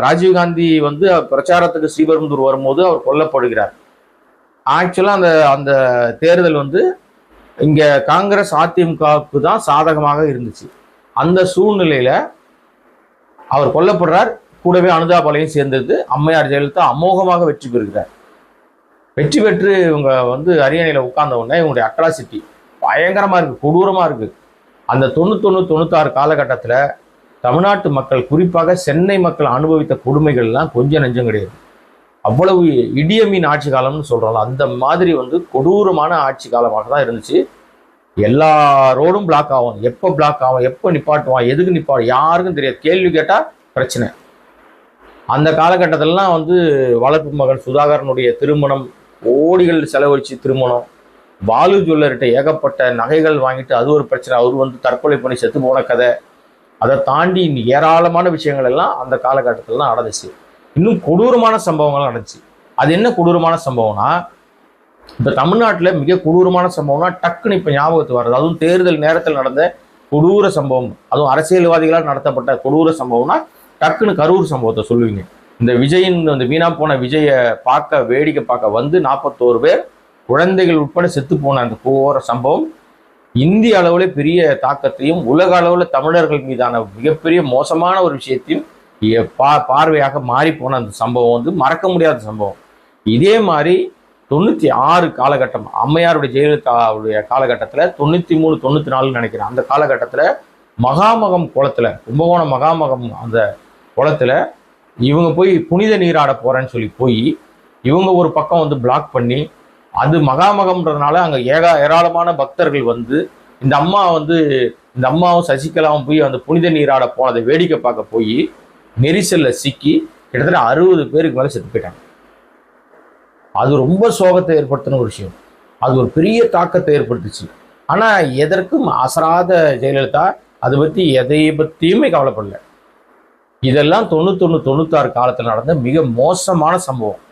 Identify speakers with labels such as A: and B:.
A: ராஜீவ்காந்தி வந்து பிரச்சாரத்துக்கு ஸ்ரீபெரும்புதூர் வரும்போது அவர் கொல்லப்படுகிறார். ஆக்சுவலா அந்த அந்த தேர்தல் வந்து இங்க காங்கிரஸ் அதிமுகவுக்கு தான் சாதகமாக இருந்துச்சு. அந்த சூழ்நிலையில அவர் கொல்லப்படுறார். கூடவே அனுதாபாலையும் சேர்ந்தது. அம்மையார் ஜெயலலிதா அமோகமாக வெற்றி பெறுகிறார். வெற்றி பெற்று இவங்க வந்து அரியணையில உட்கார்ந்த உடனே இவங்களுடைய அட்ராசிட்டி பயங்கரமா இருக்கு, கொடூரமா இருக்கு. அந்த 91, 96 காலகட்டத்தில் தமிழ்நாட்டு மக்கள், குறிப்பாக சென்னை மக்கள் அனுபவித்த கொடுமைகள்லாம் கொஞ்சம் நெஞ்சம் கிடையாது. அவ்வளவு இடியமீன் ஆட்சி காலம்னு சொல்றோம்ல, அந்த மாதிரி வந்து கொடூரமான ஆட்சி காலமாக தான் இருந்துச்சு. எல்லா ரோடும் பிளாக் ஆகும். எப்போ பிளாக் ஆகும், எப்போ நிப்பாட்டுவான், எதுக்கு நிப்பாடும் யாருக்கும் தெரியாது. கேள்வி கேட்டால் பிரச்சனை. அந்த காலகட்டத்திலலாம் வந்து வளர்ப்பு மகன் சுதாகரனுடைய திருமணம், கோடிகள் செலவழிச்சு திருமணம், பாலு ஜுவல்லர்கிட்ட ஏகப்பட்ட நகைகள் வாங்கிட்டு அது ஒரு பிரச்சனை. அவர் வந்து தற்கொலை பண்ணி செத்து போன கதை. அதை தாண்டி ஏராளமான விஷயங்கள் எல்லாம் அந்த காலகட்டத்திலலாம் நடந்துச்சு. இன்னும் கொடூரமான சம்பவங்கள் நடந்துச்சு. அது என்ன கொடூரமான சம்பவம்னா, இப்போ தமிழ்நாட்டில் மிக கொடூரமான சம்பவம்னா டக்குன்னு இப்போ ஞாபகத்துக்கு வர்றது, அதுவும் தேர்தல் நேரத்தில் நடந்த கொடூர சம்பவம், அதுவும் அரசியல்வாதிகளால் நடத்தப்பட்ட கொடூர சம்பவம்னா டக்குன்னு கரூர் சம்பவத்தை சொல்லுவீங்க. இந்த விஜயின் அந்த வீணா போன விஜயை பார்க்க, வேடிக்கை பார்க்க வந்து 41 பேர் குழந்தைகள் உட்பட செத்து போன அந்த கோர சம்பவம் இந்திய அளவில் பெரிய தாக்கத்தையும் உலக அளவில் தமிழர்கள் மீதான மிகப்பெரிய மோசமான ஒரு விஷயத்தையும் பார்வையாக மாறி போன அந்த சம்பவம் வந்து மறக்க முடியாத சம்பவம். இதே மாதிரி 96 காலகட்டம், அம்மையாருடைய ஜெயலலிதாவுடைய காலகட்டத்தில் 93, 94 நினைக்கிறேன், அந்த காலகட்டத்தில் மகாமகம் குளத்தில், கும்பகோணம் மகாமகம் அந்த குளத்தில் இவங்க போய் புனித நீராட போறேன்னு சொல்லி போய் இவங்க ஒரு பக்கம் வந்து பிளாக் பண்ணி, அது மகாமகம்ன்றதுனால அங்கே ஏராளமான பக்தர்கள் வந்து இந்த அம்மாவும் சசிகலாவும் போய் அந்த புனித நீராட போனதை வேடிக்கை பார்க்க போய் நெரிசல்ல சிக்கி கிட்டத்தட்ட 60 பேருக்கு மேலே செத்து போயிட்டாங்க. அது ரொம்ப சோகத்தை ஏற்படுத்தின ஒரு விஷயம். அது ஒரு பெரிய தாக்கத்தை ஏற்படுத்துச்சு. ஆனால் எதற்கும் அசராத ஜெயலலிதா அதை பற்றி எதை பற்றியுமே கவலைப்படல. இதெல்லாம் 91, 96 காலத்தில் நடந்த மிக மோசமான சம்பவம்.